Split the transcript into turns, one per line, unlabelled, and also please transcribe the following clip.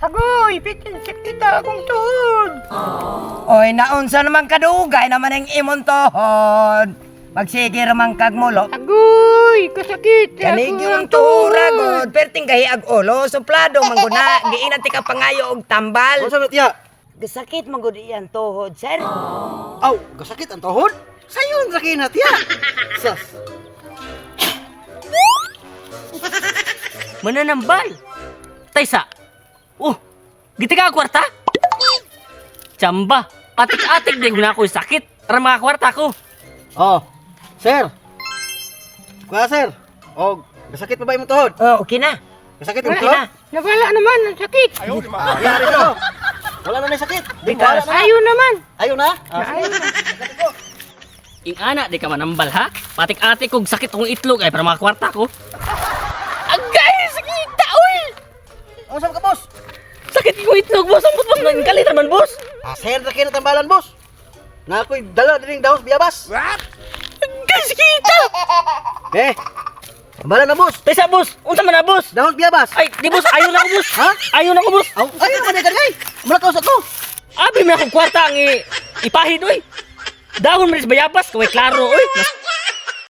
Agoy, pitin sakita akong tuhod.
Oy, naunsa naman kadugay naman ang imong tuhod. Magsige ramang kagmulo.
Agoy, kasakit.
Kanigi yung tura, god. Perting gahi ag ulo. Suplado, mangguna. Giinat ka pangayo og tambal.
Ano sabi tiya?
Gasakit manggod iyan tuhod, sir.
Aw, kasakit ang tuhod? Sayon sa kinat tiya. Sas.
Mananambal. Taysa. Oh, giti ka kwarta? Chamba, atik-atik din na ako yung sakit. Para mga kwarta ko.
Oh, sir. Kuya sir. Oh, kasakit pa ba imong tuhod?
Oh, okay na.
Kasakit
Okay
imong tuhod?
na.
Nawala naman ang sakit.
Yari ko. Wala na may sakit. Di ko wala na.
Ayaw naman.
Ayaw na?
Ayaw na.
Ing ana, di ka manambal ha? Patik-atik kong sakit kong itlog ay para mga kwarta ko. Agay, sakita, uy!
Ano sabi ka, boss?
Sakit kong itlog, boss. Ang boss, nang kalit naman, boss.
Sir, na kinatambalan, boss. Na ako'y dala din daw biyabas.
Agay, sakita!
Eh, tambalan na, boss.
Taysa, boss. Unsa man na, boss?
Dahon biyabas.
Ay, di boss, ayaw na ako, boss.
Ha?
Ayaw na ako, boss.
Aw, ayaw ka na kagay. Malakaw sa ko.
Abi, may akong kwarta ang ipahid, uy. Dahon mo rin sa bayabas, kaway klaro, uy.